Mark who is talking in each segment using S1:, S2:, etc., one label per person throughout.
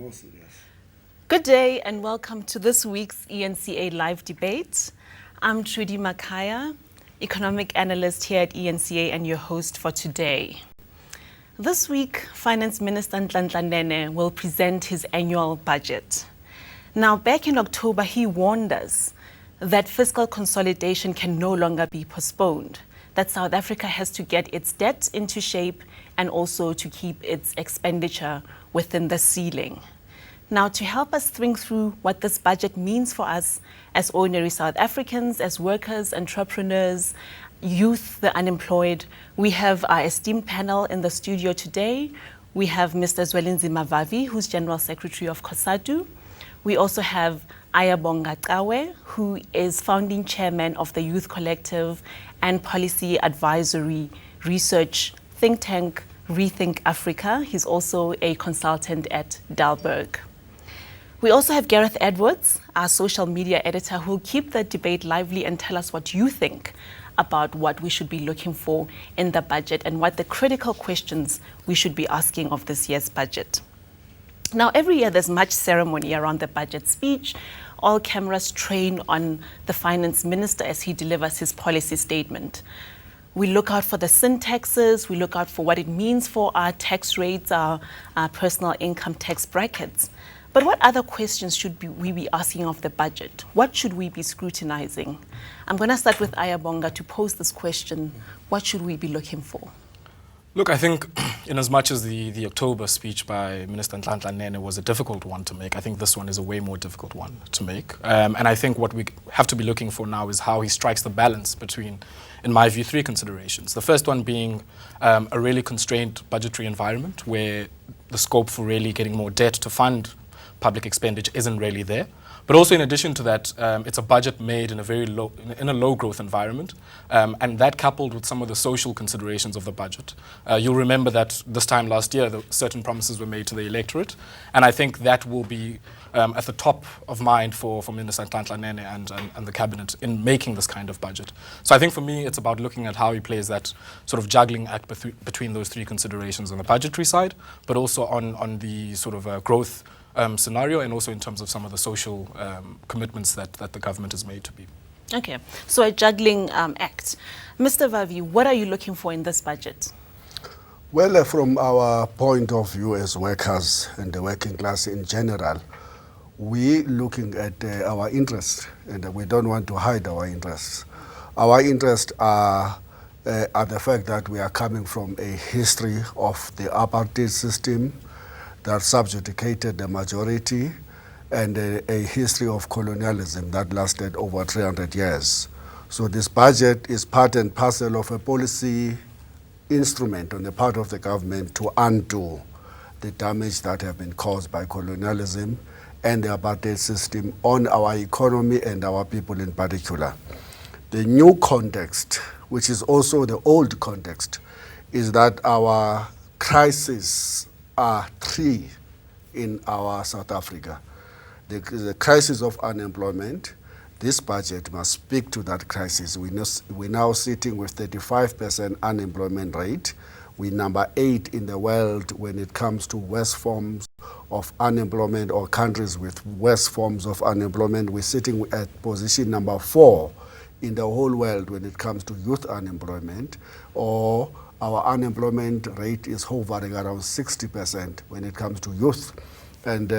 S1: more serious.
S2: Good day and welcome to this week's ENCA live debate. I'm Trudy Makaya, economic analyst here at ENCA and your host for today. This week, Finance Minister Nene will present his annual budget. Now, back in October, he warned us that fiscal consolidation can no longer be postponed, that South Africa has to get its debt into shape and also to keep its expenditure within the ceiling. Now, to help us think through what this budget means for us as ordinary South Africans, as workers, entrepreneurs, youth, the unemployed, we have our esteemed panel in the studio today. We have Mr. Zwelinzima Vavi, who's General Secretary of COSATU. We also have Ayabonga Kawe, who is founding chairman of the Youth Collective and Policy Advisory Research think tank Rethink Africa. He's also a consultant at Dalberg. We also have Gareth Edwards, our social media editor, who will keep the debate lively and tell us what you think about what we should be looking for in the budget and what the critical questions we should be asking of this year's budget. Now, every year there's much ceremony around the budget speech. All cameras train on the finance minister as he delivers his policy statement. We look out for the syntaxes, we look out for what it means for our tax rates, our personal income tax brackets. But what other questions should we be asking of the budget? What should we be scrutinizing? I'm going to start with Ayabonga to pose this question. What should we be looking for?
S3: Look, I think in as much as the October speech by Minister Nene was a difficult one to make, I think this one is a way more difficult one to make. And I think what we have to be looking for now is how he strikes the balance between, in my view, three considerations. The first one being a really constrained budgetary environment where the scope for really getting more debt to fund public expenditure isn't really there. But also in addition to that, it's a budget made in a low growth environment, and that coupled with some of the social considerations of the budget. You'll remember that this time last year, certain promises were made to the electorate, and I think that will be at the top of mind for Minister Nene and the cabinet in making this kind of budget. So I think for me, it's about looking at how he plays that sort of juggling act between those three considerations on the budgetary side, but also on the sort of growth scenario, and also in terms of some of the social commitments that the government has made to people.
S2: Okay, so a juggling act. Mr. Vavi, what are you looking for in this budget?
S1: Well, from our point of view as workers and the working class in general, we're looking at our interests, and we don't want to hide our interests. Our interests are the fact that we are coming from a history of the apartheid system that subjugated the majority, and a history of colonialism that lasted over 300 years. So this budget is part and parcel of a policy instrument on the part of the government to undo the damage that have been caused by colonialism and the apartheid system on our economy and our people in particular. The new context, which is also the old context, is that our crisis are three in our South Africa. The crisis of unemployment. This budget must speak to that crisis. We're now sitting with 35% unemployment rate. We're number 8 in the world when it comes to worst forms of unemployment, or countries with worst forms of unemployment. We're sitting at position number 4 in the whole world when it comes to youth unemployment, or our unemployment rate is hovering around 60% when it comes to youth. And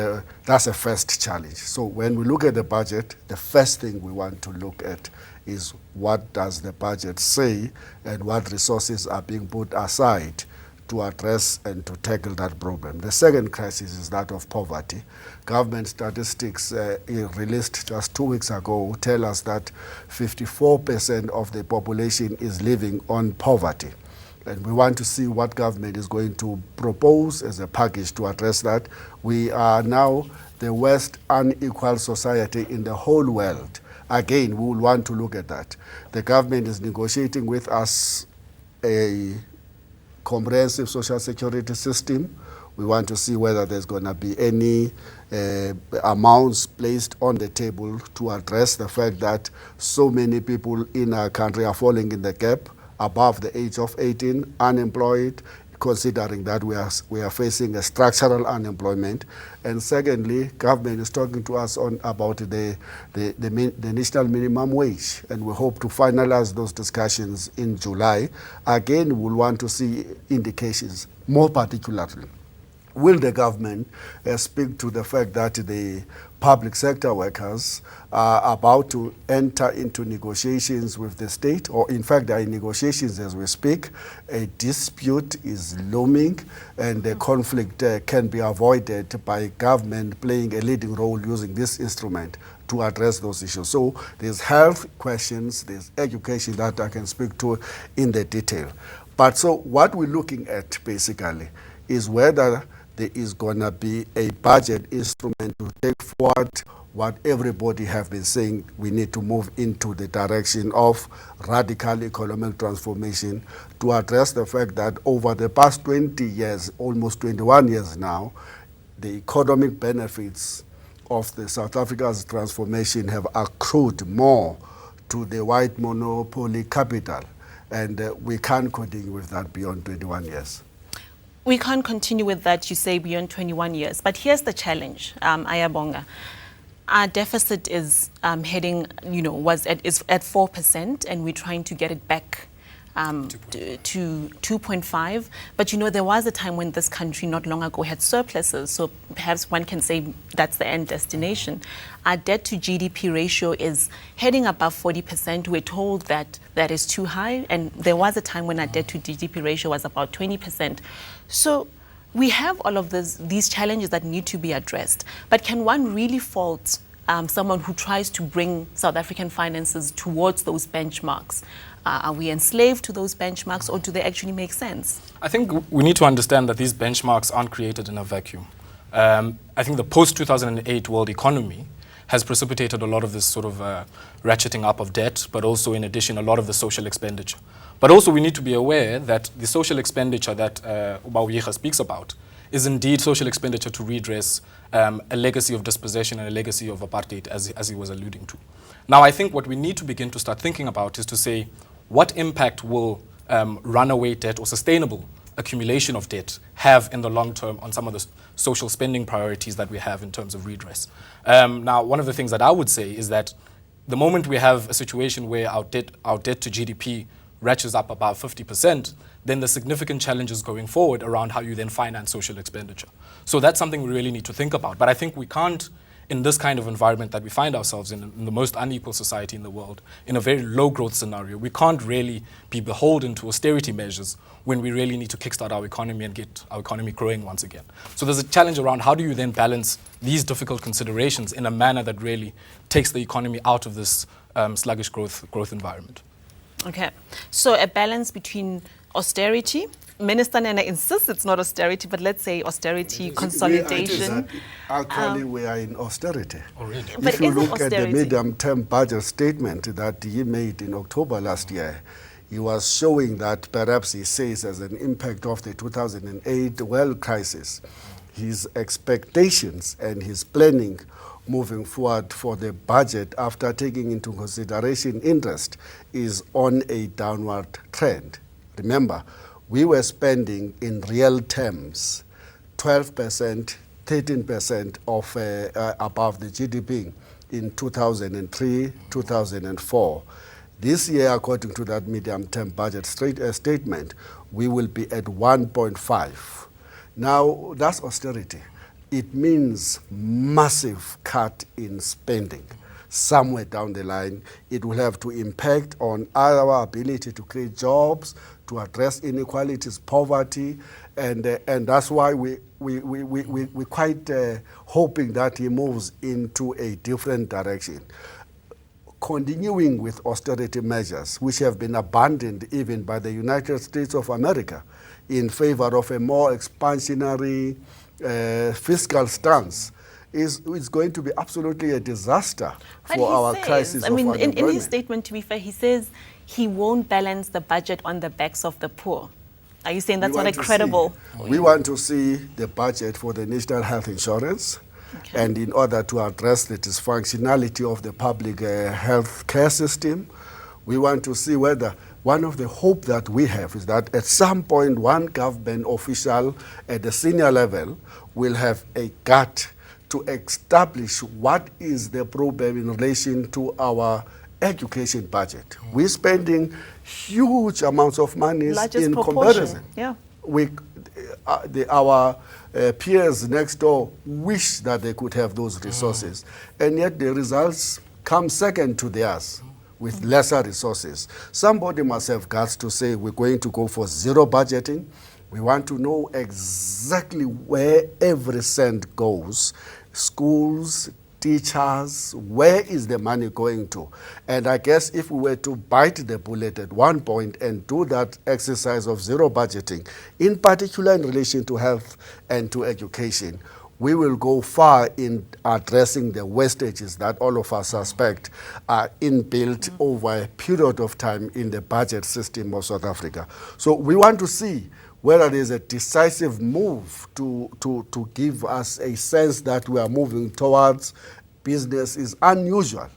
S1: that's a first challenge. So when we look at the budget, the first thing we want to look at is what does the budget say and what resources are being put aside to address and to tackle that problem. The second crisis is that of poverty. Government statistics released just 2 weeks ago tell us that 54% of the population is living on poverty. And we want to see what government is going to propose as a package to address that. We are now the worst unequal society in the whole world. Again, we will want to look at that. The government is negotiating with us a comprehensive social security system. We want to see whether there's going to be any amounts placed on the table to address the fact that so many people in our country are falling in the gap above the age of 18, unemployed, considering that we are facing a structural unemployment. And secondly, government is talking to us about the national minimum wage, and we hope to finalize those discussions in July. Again, we'll want to see indications, more particularly. Will the government speak to the fact that the public sector workers are about to enter into negotiations with the state, or in fact there are negotiations as we speak? A dispute is looming, and the conflict can be avoided by government playing a leading role using this instrument to address those issues. So there's health questions, there's education that I can speak to in the detail. But so what we're looking at basically is whether there is going to be a budget instrument to take forward what everybody have been saying. We need to move into the direction of radical economic transformation to address the fact that over the past 20 years, almost 21 years now, the economic benefits of the South Africa's transformation have accrued more to the white monopoly capital, and we can't continue with that beyond 21 years.
S2: We can't continue with that, you say, beyond 21 years. But here's the challenge, Ayabonga. Our deficit is heading, is at 4%, and we're trying to get it back to 2.5. But there was a time when this country not long ago had surpluses, so perhaps one can say that's the end destination. Our debt to GDP ratio is heading above 40%. We're told that that is too high, and there was a time when our debt to GDP ratio was about 20%. So we have all of these challenges that need to be addressed. But can one really fault someone who tries to bring South African finances towards those benchmarks? Are we enslaved to those benchmarks, or do they actually make sense? I
S3: think we need to understand that these benchmarks aren't created in a vacuum. I think the post-2008 world economy has precipitated a lot of this sort of ratcheting up of debt, but also in addition a lot of the social expenditure. But also we need to be aware that the social expenditure that Ubawuyeha speaks about is indeed social expenditure to redress a legacy of dispossession and a legacy of apartheid, as he was alluding to. Now I think what we need to begin to start thinking about is to say, what impact will runaway debt or sustainable accumulation of debt have in the long term on some of the social spending priorities that we have in terms of redress? Now, one of the things that I would say is that the moment we have a situation where our debt to GDP ratchets up above 50%, then the significant challenges going forward around how you then finance social expenditure. So that's something we really need to think about. But I think we can't, in this kind of environment that we find ourselves in the most unequal society in the world, in a very low growth scenario, we can't really be beholden to austerity measures when we really need to kickstart our economy and get our economy growing once again. So there's a challenge around how do you then balance these difficult considerations in a manner that really takes the economy out of this sluggish growth environment.
S2: Okay, so a balance between austerity. Minister Nene insists it's not austerity, but let's say austerity, consolidation.
S1: Actually, we are in austerity.
S3: Already.
S2: But
S1: if you look
S2: austerity
S1: at the medium-term budget statement that he made in October last year, he was showing that perhaps he says as an impact of the 2008 world crisis, his expectations and his planning moving forward for the budget after taking into consideration interest is on a downward trend. Remember, we were spending in real terms 12%, 13% of above the GDP in 2003, 2004. This year, according to that medium-term budget statement, we will be at 1.5. Now, that's austerity. It means massive cut in spending. Somewhere down the line, it will have to impact on our ability to create jobs, to address inequalities, poverty, and that's why we're quite hoping that he moves into a different direction. Continuing with austerity measures, which have been abandoned even by the United States of America in favor of a more expansionary fiscal stance, is going to be absolutely a disaster for our crisis of unemployment.
S2: In his statement, to be fair, he says he won't balance the budget on the backs of the poor. Are you saying that's not a credible?
S1: We want to see the budget for the national health insurance. Okay. And in order to address the dysfunctionality of the public health care system, we want to see whether one of the hope that we have is that at some point one government official at the senior level will have a gut to establish what is the problem in relation to our education budget. We're spending huge amounts of money
S2: Largest
S1: in
S2: proportion.
S1: comparison.
S2: Yeah.
S1: Our peers next door wish that they could have those resources, and yet the results come second to theirs with lesser resources. Somebody must have guts to say we're going to go for zero budgeting. We want to know exactly where every cent goes. Schools, teachers, where is the money going to? And I guess if we were to bite the bullet at one point and do that exercise of zero budgeting, in particular in relation to health and to education, we will go far in addressing the wastages that all of us suspect are inbuilt over a period of time in the budget system of South Africa. So we want to see whether there's a decisive move to give us a sense that we are moving towards business is unusual.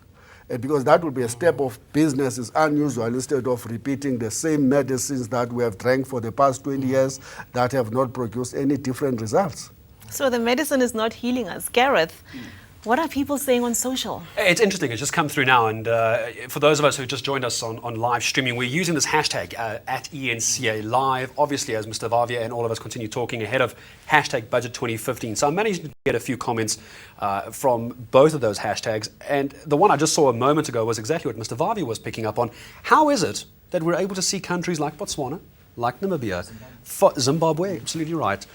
S1: Because that would be a step of business is unusual instead of repeating the same medicines that we have drank for the past 20 years that have not produced any different results.
S2: So the medicine is not healing us. Gareth, what are people saying on social?
S4: It's interesting. It's just come through now. And for those of us who just joined us on live streaming, we're using this hashtag at ENCA Live, obviously, as Mr. Vavia and all of us continue talking ahead of hashtag Budget 2015. So I managed to get a few comments from both of those hashtags. And the one I just saw a moment ago was exactly what Mr. Vavia was picking up on. How is it that we're able to see countries like Botswana, like Namibia, Zimbabwe, absolutely right,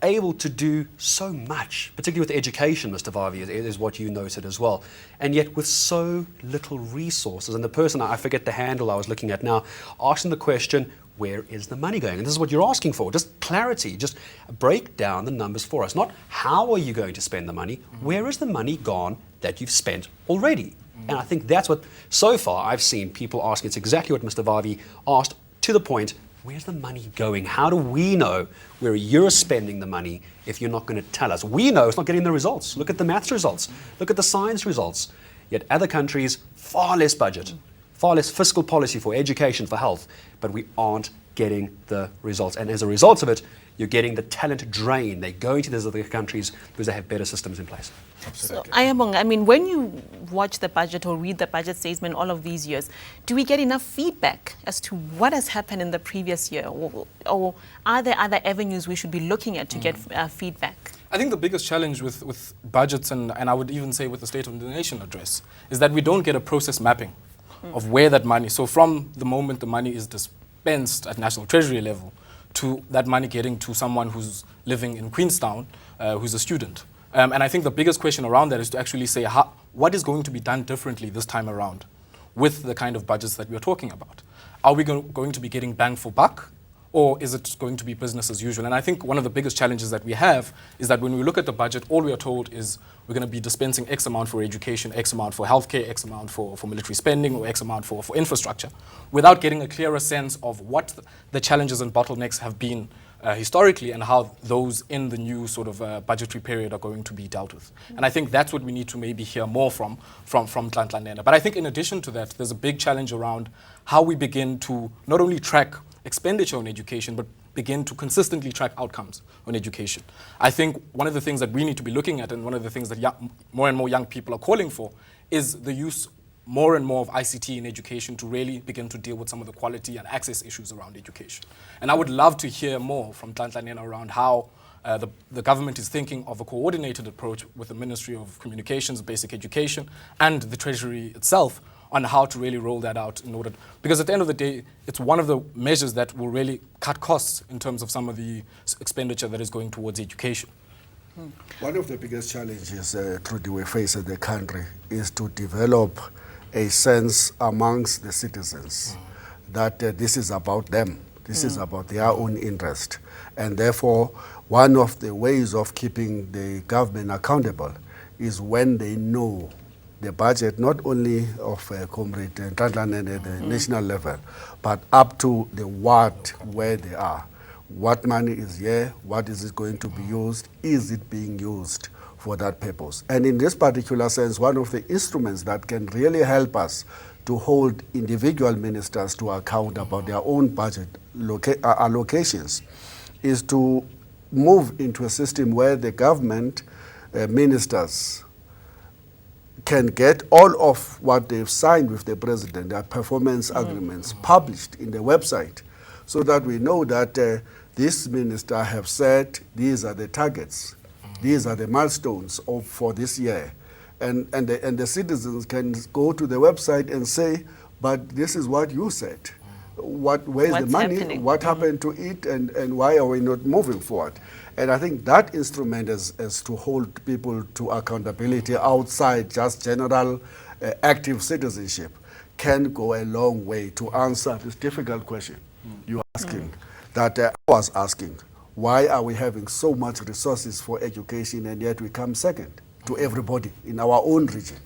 S4: able to do so much, particularly with education, Mr. Vavi, is what you noted as well, and yet with so little resources. And the person, I forget the handle I was looking at now, asking the question, where is the money going? And this is what you're asking for, just clarity, just break down the numbers for us. Not how are you going to spend the money, where is the money gone that you've spent already? And I think that's what, so far, I've seen people asking. It's exactly what Mr. Vavi asked, to the point. Where's the money going? How do we know where you're spending the money if you're not going to tell us? We know it's not getting the results. Look at the maths results. Look at the science results. Yet other countries, far less budget, far less fiscal policy for education, for health, but we aren't getting the results. And as a result of it, you're getting the talent drain. They're going to those other countries because they have better systems in place.
S2: So, I mean, when you watch the budget or read the budget statement all of these years, do we get enough feedback as to what has happened in the previous year? Or are there other avenues we should be looking at to get feedback?
S3: I think the biggest challenge with budgets, and I would even say with the State of the Nation address, is that we don't get a process mapping of where that money, so from the moment the money is dispensed at National Treasury level, to that money getting to someone who's living in Queenstown, who's a student. And I think the biggest question around that is to actually say, what is going to be done differently this time around with the kind of budgets that we're talking about? Are we going to be getting bang for buck, or is it going to be business as usual? And I think one of the biggest challenges that we have is that when we look at the budget, all we are told is we're going to be dispensing X amount for education, X amount for healthcare, X amount for military spending, or X amount for infrastructure, without getting a clearer sense of what the challenges and bottlenecks have been historically and how those in the new sort of budgetary period are going to be dealt with. And I think that's what we need to maybe hear more from Nene. But I think in addition to that, there's a big challenge around how we begin to not only track expenditure on education, but begin to consistently track outcomes on education. I think one of the things that we need to be looking at, and one of the things that more and more young people are calling for, is the use more and more of ICT in education to really begin to deal with some of the quality and access issues around education. And I would love to hear more from Nene around how the government is thinking of a coordinated approach with the Ministry of Communications, Basic Education, and the Treasury itself on how to really roll that out in order, because at the end of the day, it's one of the measures that will really cut costs in terms of some of the expenditure that is going towards education.
S1: One of the biggest challenges Trudy we face in the country is to develop a sense amongst the citizens that this is about them, this is about their own interest. And therefore, one of the ways of keeping the government accountable is when they know the budget, not only of Comrade Nene at the national level, but up to the ward where they are. What money is here? What is it going to be used? Is it being used for that purpose? And in this particular sense, one of the instruments that can really help us to hold individual ministers to account about their own budget allocations, is to move into a system where the government ministers can get all of what they've signed with the president, their performance agreements, published in the website, so that we know that this minister have said these are the targets, these are the milestones for this year. And the citizens can go to the website and say, but this is what you said. Where's the money?
S2: Happening?
S1: What happened to it? And why are we not moving forward? And I think that instrument is to hold people to accountability outside just general active citizenship can go a long way to answer this difficult question you're asking, that I was asking. Why are we having so much resources for education and yet we come second to everybody in our own region?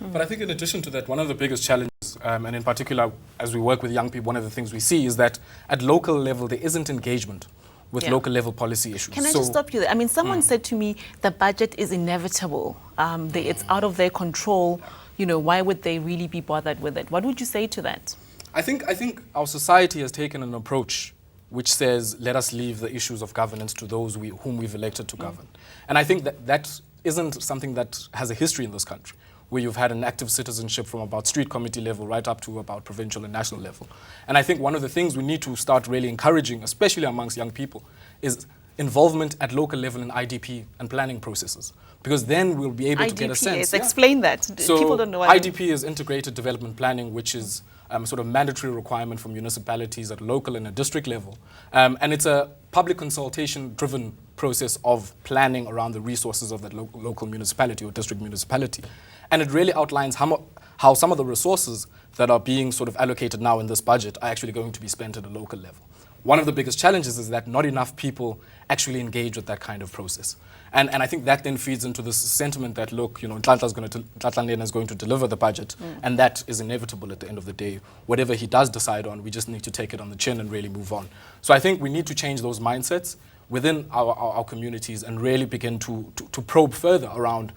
S3: But I think in addition to that, one of the biggest challenges, and in particular as we work with young people, one of the things we see is that at local level there isn't engagement with local level policy issues.
S2: Can I just stop you there? I mean, someone said to me the budget is inevitable. It's out of their control. You know, why would they really be bothered with it? What would you say to that?
S3: I think our society has taken an approach which says, let us leave the issues of governance to those whom we've elected to govern. And I think that isn't something that has a history in this country, where you've had an active citizenship from about street committee level right up to about provincial and national level. And I think one of the things we need to start really encouraging, especially amongst young people, is involvement at local level in IDP and planning processes. Because then we'll be able to get a sense.
S2: Explain that.
S3: So
S2: people don't know what
S3: IDP is integrated development planning, which is a sort of mandatory requirement for municipalities at local and a district level. And it's a public consultation-driven process of planning around the resources of that local municipality or district municipality. And it really outlines how some of the resources that are being sort of allocated now in this budget are actually going to be spent at a local level. One of the biggest challenges is that not enough people actually engage with that kind of process. And I think that then feeds into this sentiment that, look, you know, Nhlanhla Nene is going to deliver the budget, and that is inevitable at the end of the day. Whatever he does decide on, we just need to take it on the chin and really move on. So I think we need to change those mindsets within our communities and really begin to probe further around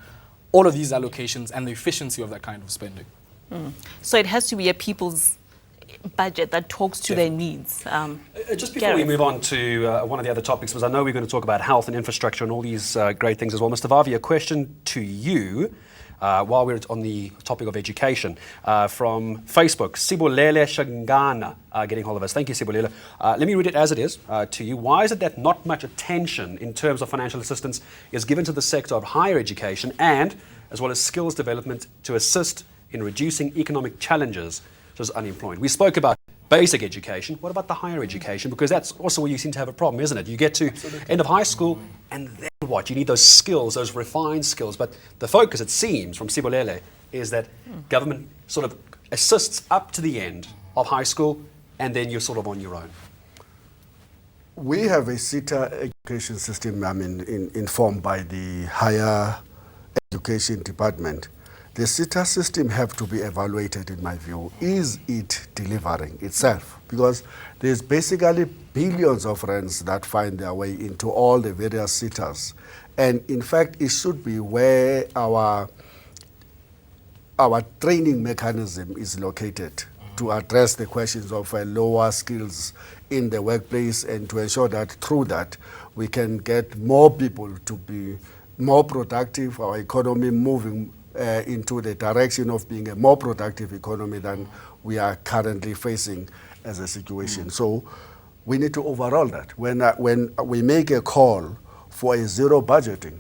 S3: all of these allocations and the efficiency of that kind of spending.
S2: So it has to be a people's budget that talks to their needs.
S4: Just before we move on to one of the other topics, because I know we're going to talk about health and infrastructure and all these great things as well. Mr. Vavi, a question to you while we're on the topic of education from Facebook. Sibulele Shangana getting hold of us. Thank you, Sibulele. Let me read it as it is to you. Why is it that not much attention in terms of financial assistance is given to the sector of higher education and as well as skills development to assist in reducing economic challenges such as unemployment? We spoke about basic education. What about the higher education? Because that's also where you seem to have a problem, isn't it? You get to end of high school and then what? You need those skills, those refined skills. But the focus, it seems, from Sibulele is that government sort of assists up to the end of high school and then you're sort of on your own.
S1: We have a SETA education system, informed by the Higher Education Department. The SETA system have to be evaluated, in my view. Is it delivering itself? Because there's basically billions of rands that find their way into all the various SETAs. And in fact, it should be where our training mechanism is located to address the questions of lower skills in the workplace and to ensure that through that we can get more people to be more productive, our economy moving into the direction of being a more productive economy than we are currently facing as a situation. So we need to overhaul that. When we make a call for a zero budgeting,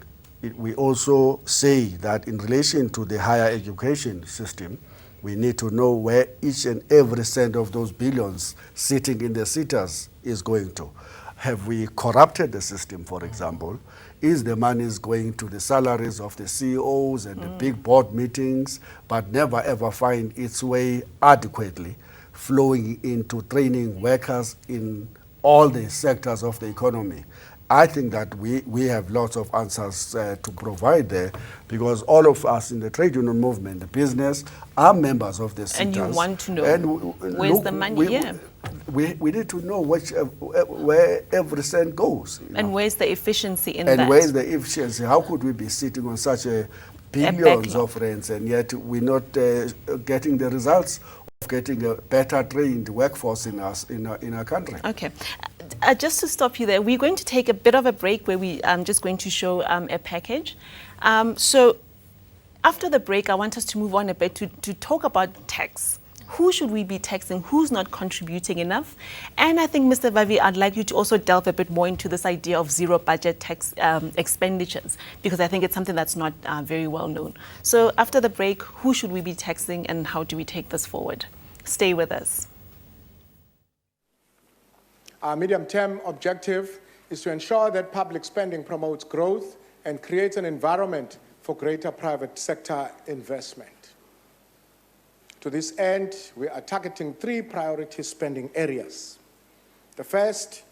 S1: we also say that in relation to the higher education system, we need to know where each and every cent of those billions sitting in the SETAs is going to. Have we corrupted the system, for example? Is the money going to the salaries of the CEOs and the big board meetings, but never ever find its way adequately flowing into training workers in all the sectors of the economy? I think that we have lots of answers to provide there, because all of us in the trade union movement, the business, are members of the SETAs.
S2: And you want to know where's the money here?
S1: We need to know where every cent goes.
S2: And where's the efficiency in that?
S1: And where's the efficiency? How could we be sitting on such a billions
S2: backlog.
S1: of rents, and yet we're not getting the results of getting a better trained workforce in our country.
S2: Okay. Just to stop you there, we're going to take a bit of a break where we just going to show a package. So after the break, I want us to move on a bit to talk about tax. Who should we be taxing? Who's not contributing enough? And I think, Mr. Vavi, I'd like you to also delve a bit more into this idea of zero budget tax expenditures, because I think it's something that's not very well known. So after the break, who should we be taxing and how do we take this forward? Stay with us.
S5: Our medium-term objective is to ensure that public spending promotes growth and creates an environment for greater private sector investment. To this end, we are targeting 3 priority spending areas. The first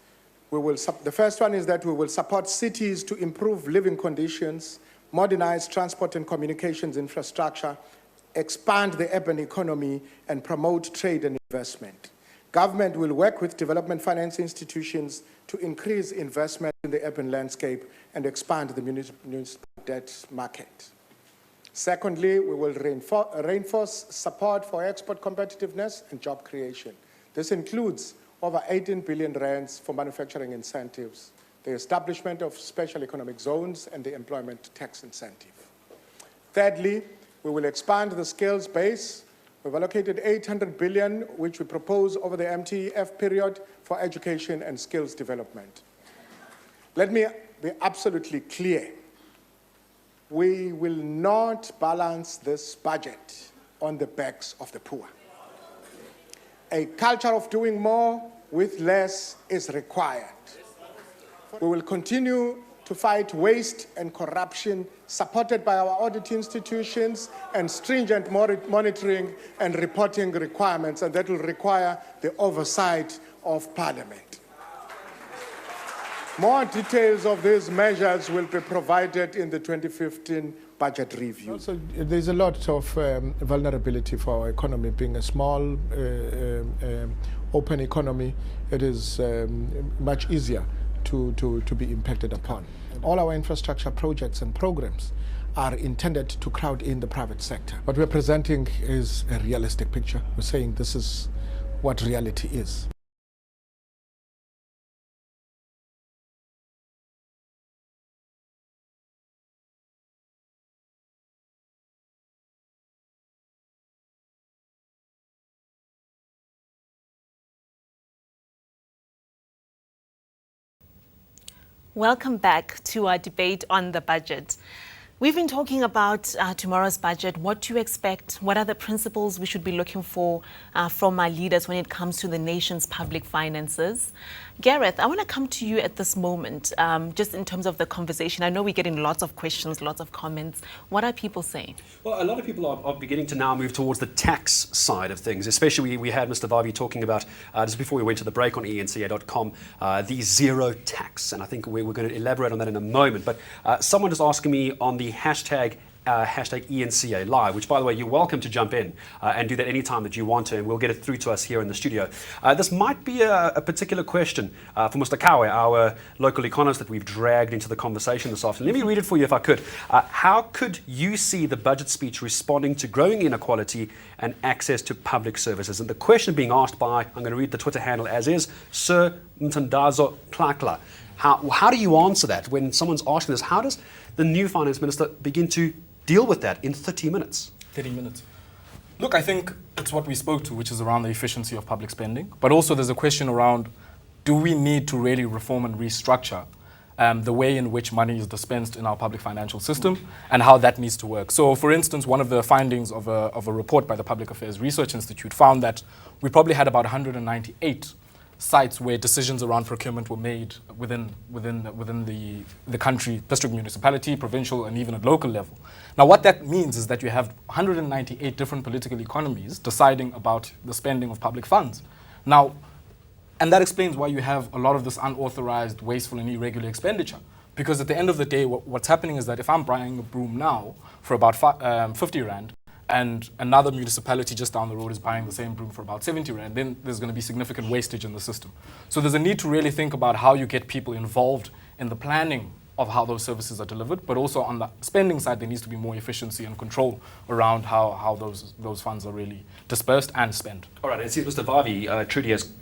S5: one is that we will support cities to improve living conditions, modernize transport and communications infrastructure, expand the urban economy, and promote trade and investment. Government will work with development finance institutions to increase investment in the urban landscape and expand the municipal debt market. Secondly, we will reinforce support for export competitiveness and job creation. This includes over 18 billion rands for manufacturing incentives, the establishment of special economic zones, and the employment tax incentive. Thirdly, we will expand the skills base. We've allocated 800 billion, which we propose over the MTEF period for education and skills development. Let me be absolutely clear. We will not balance this budget on the backs of the poor. A culture of doing more with less is required. We will continue to fight waste and corruption, supported by our audit institutions and stringent monitoring and reporting requirements, and that will require the oversight of Parliament. More details of these measures will be provided in the 2015 budget review. Also, there's a lot of vulnerability for our economy. Being a small, open economy, it is much easier to be impacted upon. All our infrastructure projects and programs are intended to crowd in the private sector. What we're presenting is a realistic picture. We're saying this is what reality is.
S2: Welcome back to our debate on the budget. We've been talking about tomorrow's budget, what to expect, what are the principles we should be looking for from our leaders when it comes to the nation's public finances. Gareth, I want to come to you at this moment, just in terms of the conversation. I know we're getting lots of questions, lots of comments. What are people saying?
S4: Well, a lot of people are beginning to now move towards the tax side of things, especially we had Mr. Vavi talking about, just before we went to the break on enca.com, the zero tax. And I think we're going to elaborate on that in a moment. But someone is asking me on the hashtag ENCA Live, which, by the way, you're welcome to jump in and do that anytime that you want to, and we'll get it through to us here in the studio. This might be a particular question for Mr. Kawe, our local economist that we've dragged into the conversation this afternoon. Let me read it for you if I could. How could you see the budget speech responding to growing inequality and access to public services? And the question being asked by, I'm going to read the Twitter handle as is, Sir Mtandazo Klakla. How do you answer that when someone's asking this? How does the new finance minister begin to deal with that in 30 minutes?
S3: 30 minutes. Look, I think it's what we spoke to, which is around the efficiency of public spending. But also there's a question around, do we need to really reform and restructure the way in which money is dispensed in our public financial system and how that needs to work? So, for instance, one of the findings of a report by the Public Affairs Research Institute found that we probably had about 198 sites where decisions around procurement were made within the country, district, municipality, provincial, and even at local level. Now, what that means is that you have 198 different political economies deciding about the spending of public funds. Now, and that explains why you have a lot of this unauthorized, wasteful, and irregular expenditure. Because at the end of the day, what's happening is that if I'm buying a broom now for about 50 Rand, and another municipality just down the road is buying the same broom for about 70 Rand, then there's going to be significant wastage in the system. So there's a need to really think about how you get people involved in the planning of how those services are delivered, but also on the spending side, there needs to be more efficiency and control around how those funds are really dispersed and spent.
S4: All right, and it seems Mr. Vavi, Trudy has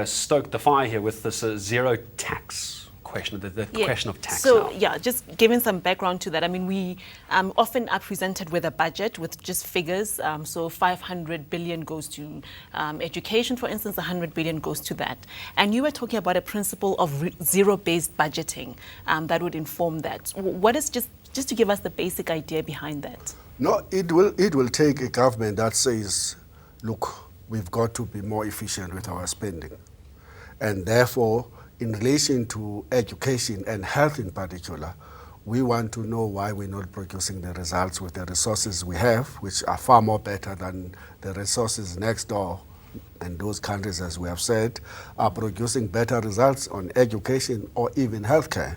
S4: stoked the fire here with this zero tax question, the question of tax.
S2: So,
S4: now.
S2: just giving some background to that. I mean, we often are presented with a budget with just figures. So 500 billion goes to education, for instance, 100 billion goes to that. And you were talking about a principle of zero-based budgeting that would inform that. What is just to give us the basic idea behind that?
S1: No, it will take a government that says, look, we've got to be more efficient with our spending. And therefore, in relation to education and health in particular, we want to know why we're not producing the results with the resources we have, which are far more better than the resources next door. And those countries, as we have said, are producing better results on education or even healthcare.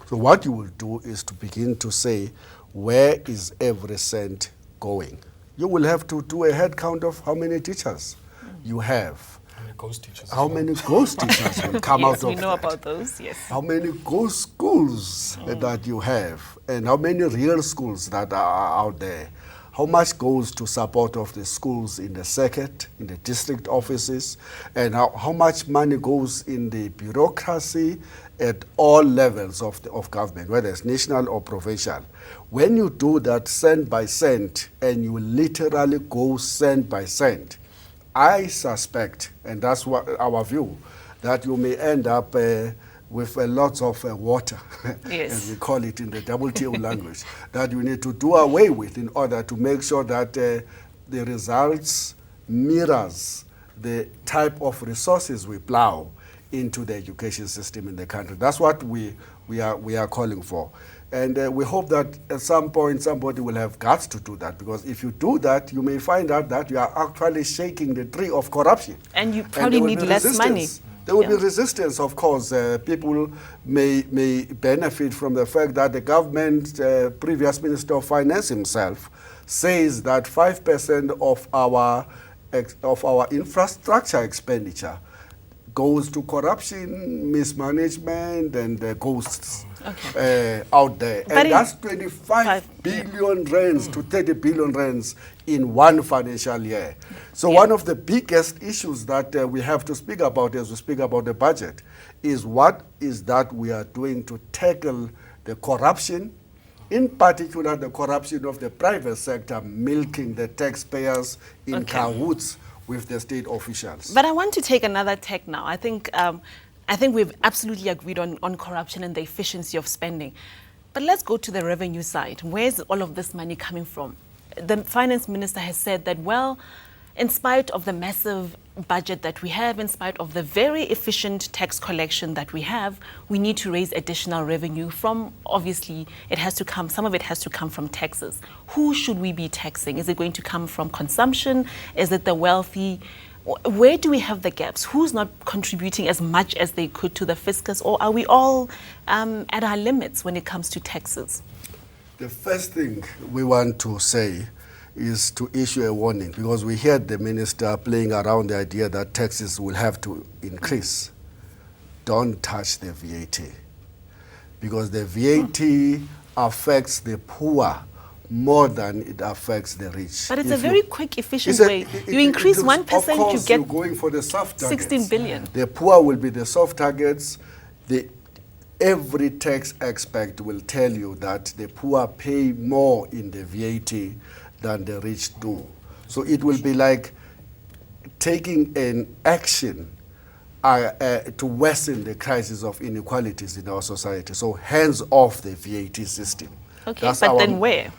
S1: So what you will do is to begin to say, where is every cent going? You will have to do a head count of how many teachers you have.
S3: Ghost teachers.
S1: How many ghost teachers will come out of that?
S2: Yes, we know about those, yes.
S1: How many ghost schools that you have, and how many real schools that are out there? How much goes to support of the schools in the circuit, in the district offices, and how much money goes in the bureaucracy at all levels of government, whether it's national or provincial. When you do that cent by cent, and you literally go cent by cent, I suspect, and that's what our view, that you may end up with lots of water,
S2: yes.
S1: as we call it in the WTO language, that you need to do away with in order to make sure that the results mirrors the type of resources we plow into the education system in the country. That's what we are calling for. And we hope that at some point somebody will have guts to do that, because if you do that, you may find out that you are actually shaking the tree of corruption.
S2: And you probably need less money.
S1: There will be resistance, of course. People may benefit from the fact that the government, previous Minister of Finance himself, says that 5% of our infrastructure expenditure goes to corruption, mismanagement, and ghosts out there.
S2: But
S1: and that's 25 billion rands to 30 billion rands in one financial year. So one of the biggest issues that we have to speak about as we speak about the budget is what is that we are doing to tackle the corruption, in particular the corruption of the private sector, milking the taxpayers in cahoots with the state officials.
S2: But I want to take another tack now. I think we've absolutely agreed on corruption and the efficiency of spending. But let's go to the revenue side. Where's all of this money coming from? The finance minister has said that, well, in spite of the massive budget that we have, in spite of the very efficient tax collection that we have, we need to raise additional revenue from, obviously, some of it has to come from taxes. Who should we be taxing? Is it going to come from consumption? Is it the wealthy? Where do we have the gaps? Who's not contributing as much as they could to the fiscus? Or are we all at our limits when it comes to taxes?
S1: The first thing we want to say is to issue a warning, because we heard the minister playing around the idea that taxes will have to increase. Don't touch the VAT, because the VAT affects the poor more than it affects the rich.
S2: But it's a very quick, efficient way. You increase 1%, you get
S1: you're going for the soft targets.
S2: 16 billion.
S1: The poor will be the soft targets. Every tax expert will tell you that the poor pay more in the VAT than the rich do. So it will be like taking an action to worsen the crisis of inequalities in our society. So hands off the VAT system.
S2: Okay, that's but then where?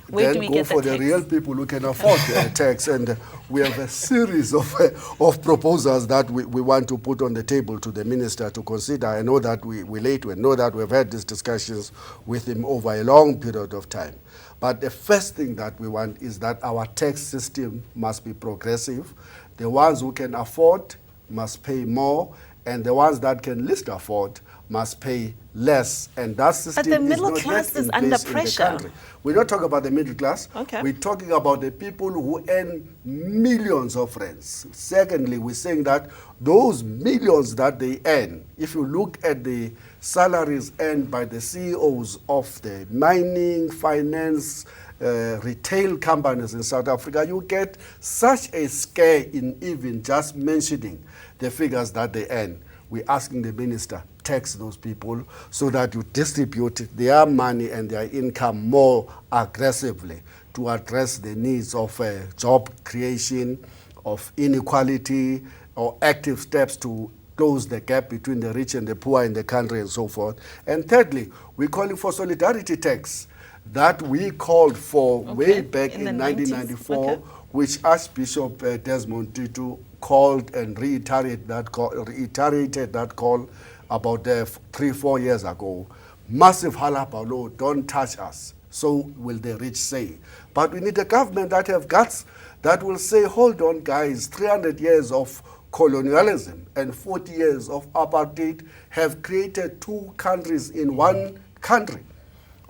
S2: Where do we get the tax?
S1: Then go for the real people who can afford the tax. And we have a series of proposals that we want to put on the table to the minister to consider. I know that we know that we've had these discussions with him over a long period of time. But the first thing that we want is that our tax system must be progressive. The ones who can afford must pay more, and the ones that can least afford must pay less, and that system
S2: the middle
S1: is not
S2: class
S1: yet
S2: is
S1: in
S2: under
S1: place in the
S2: pressure.
S1: country. We're not talking about the middle class.
S2: Okay.
S1: We're talking about the people who earn millions of rands. Secondly, we're saying that those millions that they earn, if you look at the salaries earned by the CEOs of the mining, finance, retail companies in South Africa, you get such a scare in even just mentioning the figures that they earn. We're asking the minister, tax those people so that you distribute their money and their income more aggressively to address the needs of job creation, of inequality, or active steps to close the gap between the rich and the poor in the country and so forth. And thirdly, we're calling for solidarity tax that we called for way back in
S2: the
S1: 1994,
S2: 90s. Okay.
S1: which Archbishop Desmond Tutu called and reiterated that call about 3-4 years ago. Massive halabalo, don't touch us. So will the rich say. But we need a government that have guts that will say, hold on guys, 300 years of colonialism and 40 years of apartheid have created 2 countries in 1 country.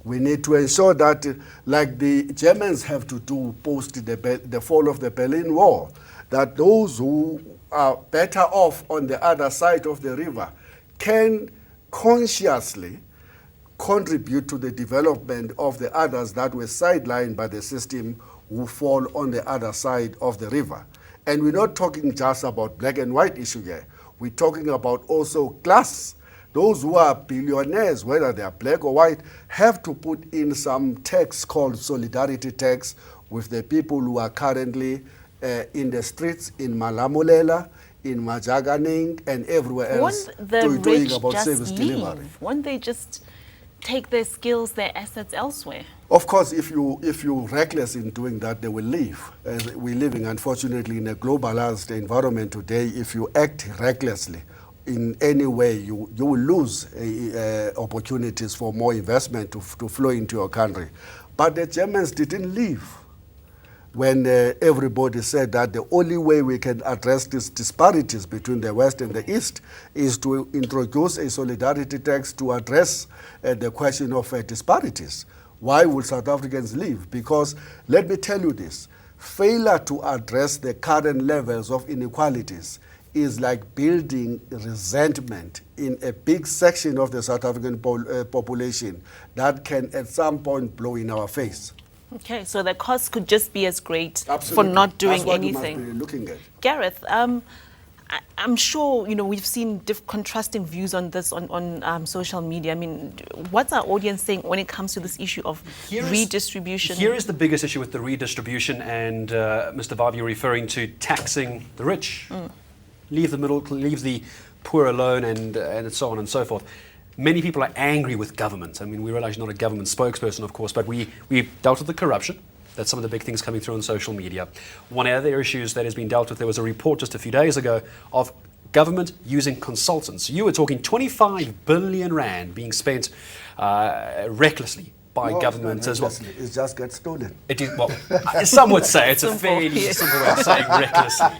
S1: We need to ensure that, like the Germans have to do post the fall of the Berlin Wall, that those who are better off on the other side of the river can consciously contribute to the development of the others that were sidelined by the system who fall on the other side of the river. And we're not talking just about black and white issue here. We're talking about also class. Those who are billionaires, whether they are black or white, have to put in some tax called solidarity tax with the people who are currently in the streets in Malamulela, in Majaganing, and everywhere else
S2: Won't the
S1: doing
S2: rich
S1: about
S2: just
S1: service
S2: leave?
S1: delivery.
S2: Won't they just take their skills, their assets elsewhere?
S1: Of course, if you're reckless in doing that, they will leave. We're living, unfortunately, in a globalized environment today. If you act recklessly in any way, you will lose opportunities for more investment to flow into your country. But the Germans didn't leave when everybody said that the only way we can address these disparities between the West and the East is to introduce a solidarity tax to address the question of disparities. Why would South Africans leave? Because let me tell you this, failure to address the current levels of inequalities is like building resentment in a big section of the South African population that can at some point blow in our face.
S2: Okay, so the cost could just be as great
S1: Absolutely.
S2: for not doing
S1: That's what
S2: anything.
S1: we must be looking at.
S2: Gareth, I'm sure we've seen contrasting views on this on social media. I mean, what's our audience saying when it comes to this issue of redistribution?
S4: Here is the biggest issue with the redistribution, and Mr. Vavi, you're referring to taxing the rich. Leave the middle, leave the poor alone, and so on and so forth. Many people are angry with government. I mean, we realize you're not a government spokesperson, of course, but we've dealt with the corruption. That's some of the big things coming through on social media. One of the other issues that has been dealt with, there was a report just a few days ago of government using consultants. You were talking 25 billion rand being spent recklessly by government as well.
S1: It just gets stolen.
S4: It is, well, some would say it's a fairly simple way of saying recklessly.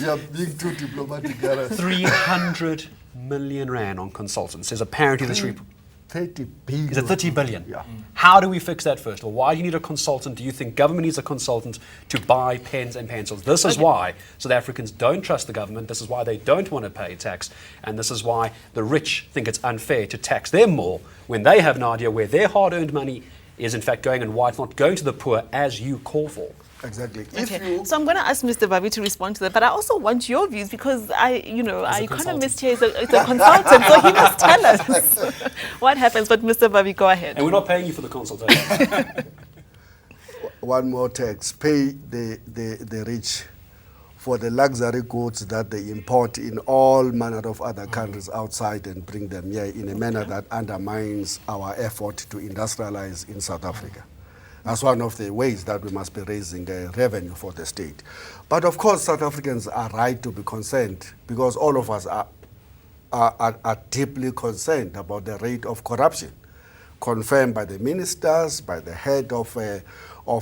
S1: You're being too diplomatic, Gareth.
S4: 300 million rand on consultants. There's apparently this report.
S1: 30 billion.
S4: Is it 30 billion?
S1: Yeah.
S4: How do we fix that first? Or why do you need a consultant? Do you think government needs a consultant to buy pens and pencils? This is why South Africans don't trust the government. This is why they don't want to pay tax. And this is why the rich think it's unfair to tax them more when they have no idea where their hard-earned money is in fact going and why it's not going to the poor as you call for.
S1: Exactly.
S2: Okay, so I'm going to ask Mr. Vavi to respond to that, but I also want your views because our economist here is a consultant, so he must tell us what happens. But Mr. Vavi, go ahead.
S4: And we're not paying you for the consultation.
S1: One more tax. Pay the rich for the luxury goods that they import in all manner of other countries outside and bring them here in a manner that undermines our effort to industrialize in South Africa. That's one of the ways that we must be raising revenue for the state. But of course, South Africans are right to be concerned because all of us are deeply concerned about the rate of corruption confirmed by the ministers, by the head of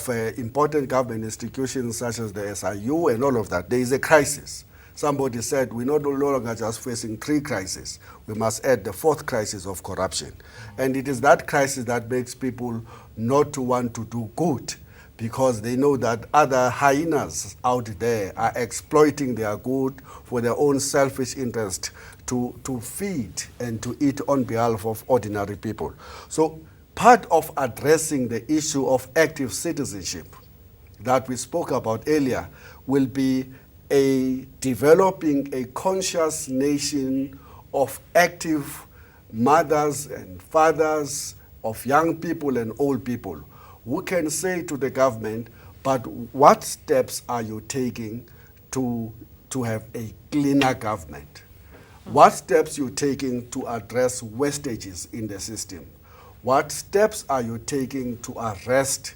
S1: important government institutions such as the SIU and all of that. There is a crisis. somebody said we're no longer just facing 3 crises. We must add the 4th crisis of corruption. And it is that crisis that makes people not to want to do good, because they know that other hyenas out there are exploiting their good for their own selfish interest to feed and to eat on behalf of ordinary people. So part of addressing the issue of active citizenship that we spoke about earlier will be developing a conscious nation of active mothers and fathers, of young people and old people, who can say to the government, but what steps are you taking to have a cleaner government? What steps are you taking to address wastages in the system? What steps are you taking to arrest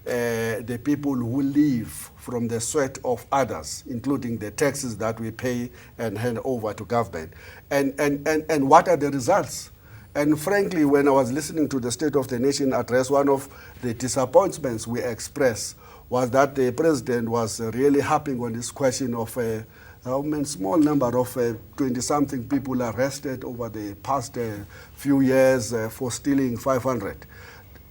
S1: the people who live from the sweat of others, including the taxes that we pay and hand over to government? And what are the results? And frankly, when I was listening to the State of the Nation address, one of the disappointments we expressed was that the president was really harping on this question of a small number of 20-something people arrested over the past few years for stealing 500.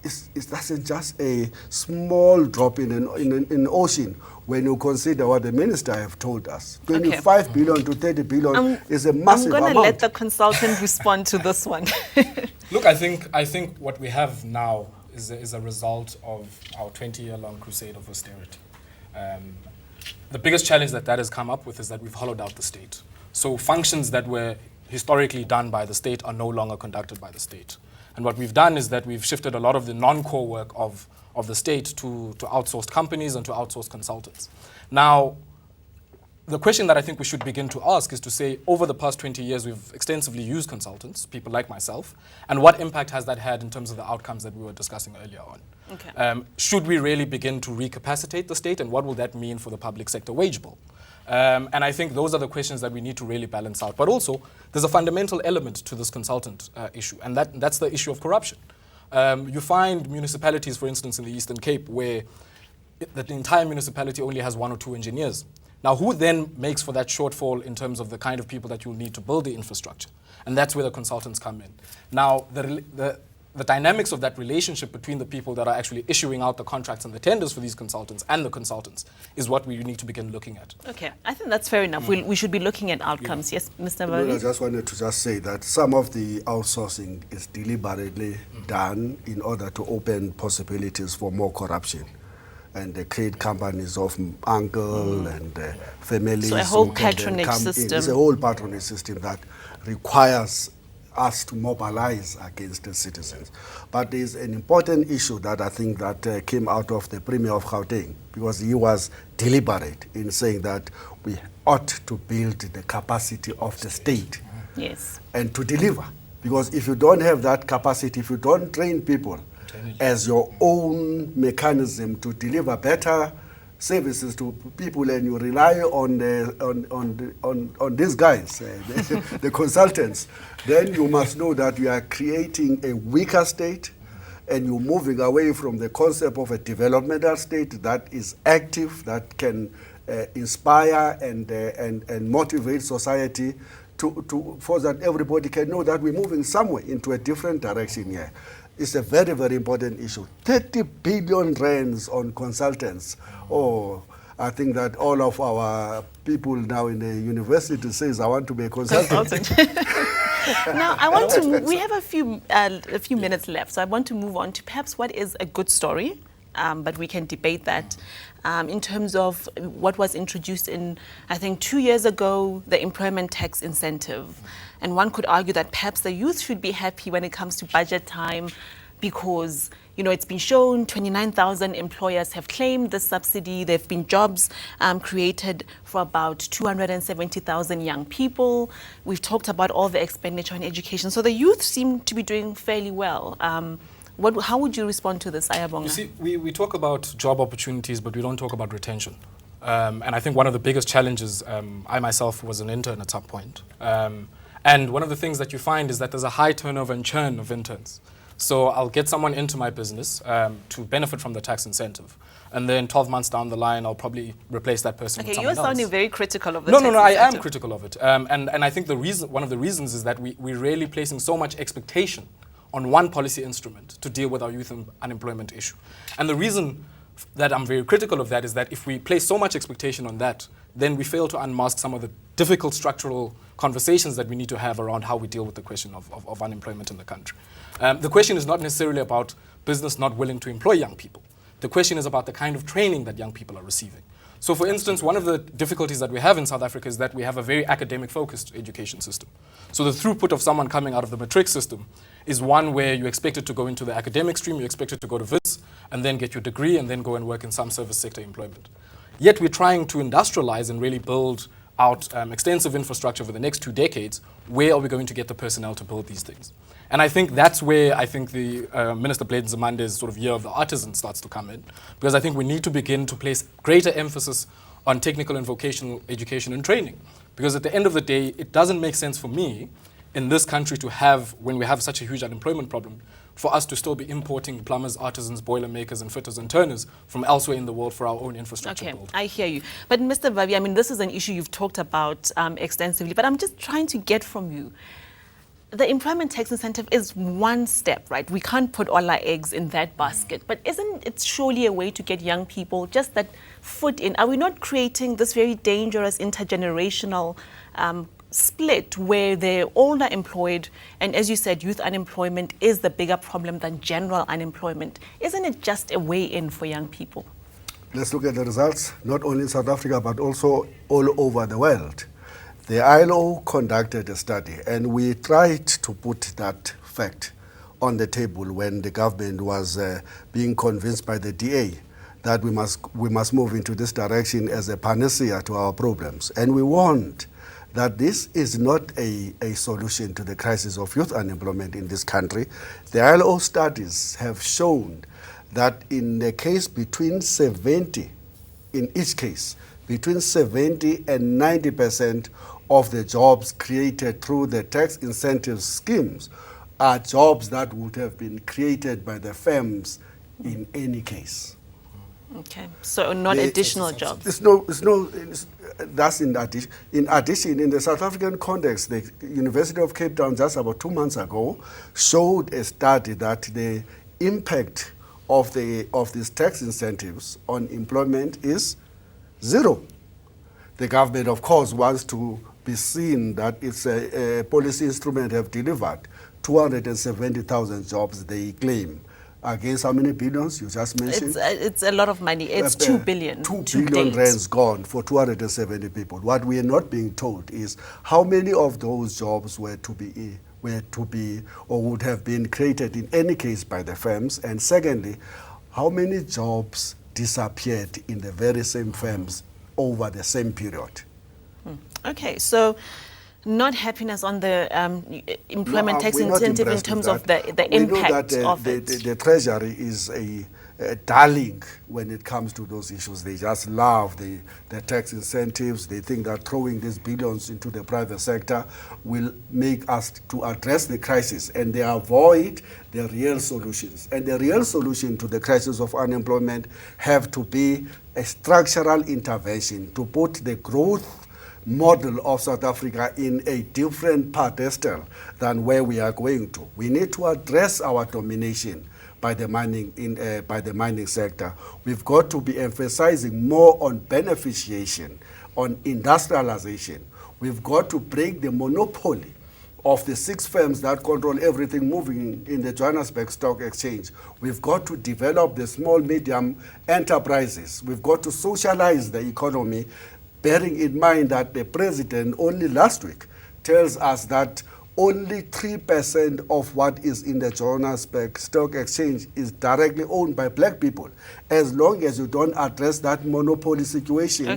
S1: That's just a small drop in an ocean when you consider what the minister have told us. 25 billion to 30 billion is a massive amount.
S2: I'm going to let the consultant respond to this one.
S3: Look, I think what we have now is a result of our 20-year-long crusade of austerity. The biggest challenge that has come up with is that we've hollowed out the state. So functions that were historically done by the state are no longer conducted by the state. And what we've done is that we've shifted a lot of the non-core work of the state to outsourced companies and to outsourced consultants. Now, the question that I think we should begin to ask is to say, over the past 20 years, we've extensively used consultants, people like myself, and what impact has that had in terms of the outcomes that we were discussing earlier on?
S2: Okay.
S3: Should we really begin to recapacitate the state, and what will that mean for the public sector wage bill? And I think those are the questions that we need to really balance out. But also, there's a fundamental element to this consultant issue, and that's the issue of corruption. You find municipalities, for instance, in the Eastern Cape, where the entire municipality only has 1 or 2 engineers. Now, who then makes for that shortfall in terms of the kind of people that you'll need to build the infrastructure? And that's where the consultants come in. Now, the dynamics of that relationship between the people that are actually issuing out the contracts and the tenders for these consultants and the consultants is what we need to begin looking at.
S2: Okay, I think that's fair enough. We should be looking at outcomes. Yes, Mr.
S1: Well, I
S2: Vavi?
S1: just wanted to say that some of the outsourcing is deliberately done in order to open possibilities for more corruption. And they create companies of uncle and families.
S2: So a whole
S1: who can then
S2: patronage
S1: come in.
S2: system.
S1: It's a whole patronage system that requires us to mobilize against the citizens. But there's an important issue that I think that came out of the Premier of Gauteng, because he was deliberate in saying that we ought to build the capacity of the state
S2: Yes.
S1: and to deliver. Because if you don't have that capacity, if you don't train people as your own mechanism to deliver better services to people, and you rely on these guys, the consultants, then you must know that you are creating a weaker state, and you're moving away from the concept of a developmental state that is active, that can inspire and motivate society for that everybody can know that we're moving somewhere into a different direction here. It's a very, very important issue. 30 billion rands on consultants. Oh, I think that all of our people now in the university says, I want to be a consultant.
S2: Now, we have a few minutes left, so I want to move on to perhaps what is a good story, but we can debate that in terms of what was introduced in, I think, 2 years ago, the employment tax incentive. And one could argue that perhaps the youth should be happy when it comes to budget time, because it's been shown 29,000 employers have claimed the subsidy. There have been jobs created for about 270,000 young people. We've talked about all the expenditure on education. So the youth seem to be doing fairly well. How would you respond to this, Ayabonga?
S3: You see, we talk about job opportunities, but we don't talk about retention. And I think one of the biggest challenges, I myself was an intern at some point. And one of the things that you find is that there's a high turnover and churn of interns. So I'll get someone into my business to benefit from the tax incentive. And then 12 months down the line, I'll probably replace that person with
S2: Okay,
S3: someone
S2: you're sounding
S3: else.
S2: very critical of the
S3: No,
S2: tax
S3: I am
S2: incentive.
S3: critical of it. And I think one of the reasons is that we're really placing so much expectation on one policy instrument to deal with our youth unemployment issue. And the reason that I'm very critical of that is that if we place so much expectation on that, then we fail to unmask some of the difficult structural conversations that we need to have around how we deal with the question of unemployment in the country. The question is not necessarily about business not willing to employ young people. The question is about the kind of training that young people are receiving. So for instance, one of the difficulties that we have in South Africa is that we have a very academic-focused education system. So the throughput of someone coming out of the matric system is one where you're expected to go into the academic stream, you're expected to go to WIS, and then get your degree, and then go and work in some service sector employment. Yet we're trying to industrialize and really build out extensive infrastructure for the next 2 decades. Where are we going to get the personnel to build these things? And I think that's where I think the Minister Blade Nzimande's sort of year of the artisan starts to come in, because I think we need to begin to place greater emphasis on technical and vocational education and training. Because at the end of the day, it doesn't make sense for me in this country to have, when we have such a huge unemployment problem, for us to still be importing plumbers, artisans, boiler makers, and fitters and turners from elsewhere in the world for our own infrastructure
S2: Okay,
S3: build.
S2: I hear you. But Mr. Vavi, I mean, this is an issue you've talked about extensively, but I'm just trying to get from you. The employment tax incentive is one step, right? We can't put all our eggs in that basket. But isn't it surely a way to get young people just that foot in? Are we not creating this very dangerous intergenerational split where they're older employed, and as you said, youth unemployment is the bigger problem than general unemployment? Isn't it just a way in for young people?
S1: Let's look at the results, not only in South Africa, but also all over the world. The ILO conducted a study, and we tried to put that fact on the table when the government was being convinced by the DA that we must move into this direction as a panacea to our problems. And we warned that this is not a solution to the crisis of youth unemployment in this country. The ILO studies have shown that in the case between 70, in each case, between 70 and 90% of the jobs created through the tax incentive schemes are jobs that would have been created by the firms in any case.
S2: Okay, so not additional jobs.
S1: That's in addition. In addition, in the South African context, the University of Cape Town just about 2 months ago showed a study that the impact of these tax incentives on employment is zero. The government, of course, wants to be seen that its policy instrument have delivered 270,000 jobs, they claim. Against how many billions you just mentioned?
S2: It's a lot of money. It's 2 billion.
S1: 2 billion rands gone for 270 people. What we are not being told is how many of those jobs were to be or would have been created in any case by the firms. And secondly, how many jobs disappeared in the very same firms over the same period.
S2: Okay, so not happiness on the employment tax incentive in terms of the impact of it.
S1: The Treasury is a darling when it comes to those issues. They just love the tax incentives. They think that throwing these billions into the private sector will make us to address the crisis, and they avoid the real solutions. And the real solution to the crisis of unemployment have to be a structural intervention to put the growth model of South Africa in a different pedestal than where we are going to. We need to address our domination by the mining sector. We've got to be emphasizing more on beneficiation, on industrialization. We've got to break the monopoly of the 6 firms that control everything moving in the Johannesburg Stock Exchange. We've got to develop the small, medium enterprises. We've got to socialize the economy, bearing in mind that the president only last week tells us that only 3% of what is in the Johannesburg Stock Exchange is directly owned by black people. As long as you don't address that monopoly situation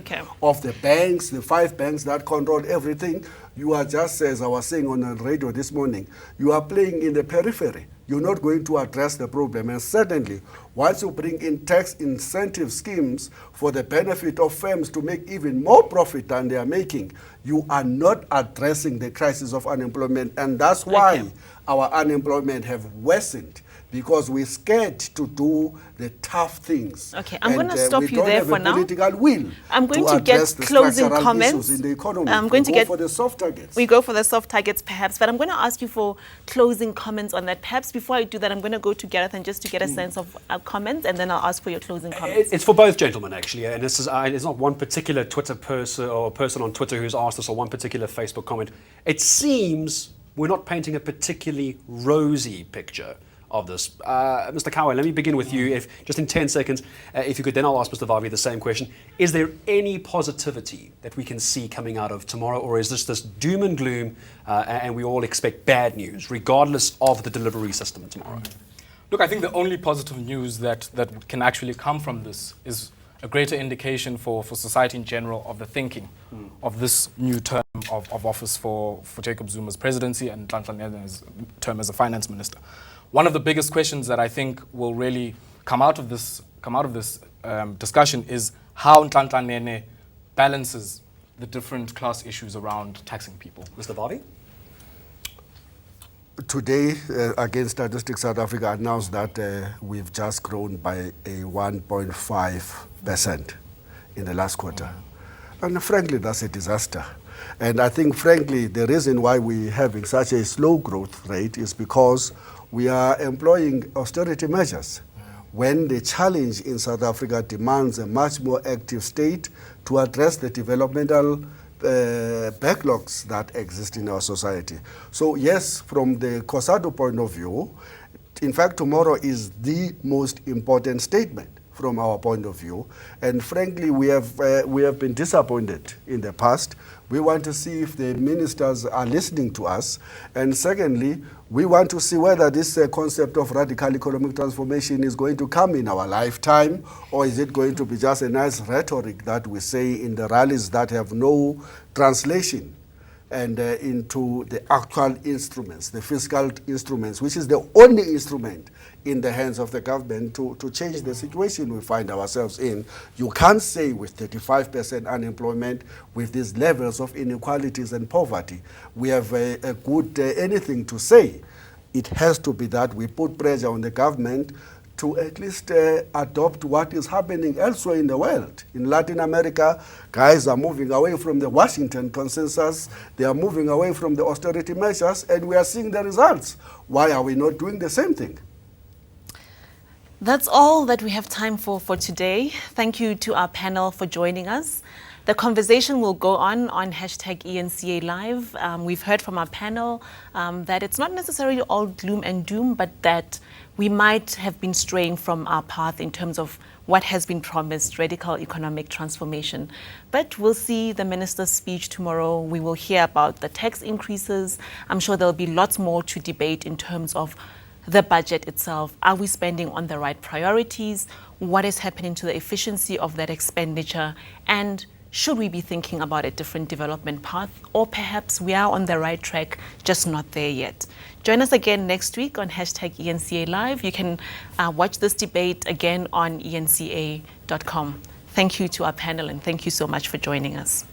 S1: of the banks, the 5 banks that control everything, you are just, as I was saying on the radio this morning, you are playing in the periphery. You're not going to address the problem. And certainly, once you bring in tax incentive schemes for the benefit of firms to make even more profit than they are making, you are not addressing the crisis of unemployment. And that's why our unemployment have worsened because we're scared to do the tough things.
S2: Okay, I'm going to stop
S1: we
S2: you
S1: don't
S2: there
S1: have
S2: for
S1: a
S2: now.
S1: political will
S2: I'm going to
S1: address
S2: get
S1: the
S2: closing
S1: structural
S2: comments.
S1: issues in the economy.
S2: I'm going to
S1: go
S2: get
S1: for the soft targets.
S2: We go for the soft targets perhaps, but I'm going to ask you for closing comments on that. Perhaps before I do that, I'm going to go to Gareth and just to get a sense of comments, and then I'll ask for your closing comments.
S4: It's for both gentlemen, actually, and this is it's not one particular Twitter person or person on Twitter who's asked us, or one particular Facebook comment. It seems we're not painting a particularly rosy picture of this. Mr. Kawa, let me begin with you. If just in 10 seconds, if you could, then I'll ask Mr. Vavi the same question. Is there any positivity that we can see coming out of tomorrow, or is this doom and gloom, and we all expect bad news, regardless of the delivery system tomorrow?
S3: Look, I think the only positive news that can actually come from this is a greater indication for society in general of the thinking of this new term of office for Jacob Zuma's presidency and Nhlanhla Nene's term as a finance minister. One of the biggest questions that I think will really come out of this discussion is how Nhlanhla Nene balances the different class issues around taxing people.
S4: Mr. Vavi?
S1: Today, again, Statistics South Africa announced that we've just grown by a 1.5% in the last quarter. And frankly, that's a disaster. And I think, frankly, the reason why we're having such a slow growth rate is because we are employing austerity measures. When the challenge in South Africa demands a much more active state to address the developmental backlogs that exist in our society. So yes, from the COSATU point of view, in fact, tomorrow is the most important statement from our point of view. And frankly, we have been disappointed in the past. We want to see if the ministers are listening to us. And secondly, we want to see whether this concept of radical economic transformation is going to come in our lifetime, or is it going to be just a nice rhetoric that we say in the rallies that have no translation and into the actual instruments, the fiscal instruments, which is the only instrument in the hands of the government to change the situation we find ourselves in. You can't say with 35% unemployment, with these levels of inequalities and poverty, we have a good anything to say. It has to be that we put pressure on the government to at least adopt what is happening elsewhere in the world. In Latin America, guys are moving away from the Washington consensus. They are moving away from the austerity measures, and we are seeing the results. Why are we not doing the same thing?
S2: That's all that we have time for today. Thank you to our panel for joining us. The conversation will go on hashtag ENCA Live. We've heard from our panel that it's not necessarily all gloom and doom, but that we might have been straying from our path in terms of what has been promised, radical economic transformation. But we'll see the minister's speech tomorrow. We will hear about the tax increases. I'm sure there'll be lots more to debate in terms of the budget itself. Are we spending on the right priorities? What is happening to the efficiency of that expenditure? And should we be thinking about a different development path? Or perhaps we are on the right track, just not there yet. Join us again next week on hashtag ENCA Live. You can watch this debate again on enca.com. Thank you to our panel, and thank you so much for joining us.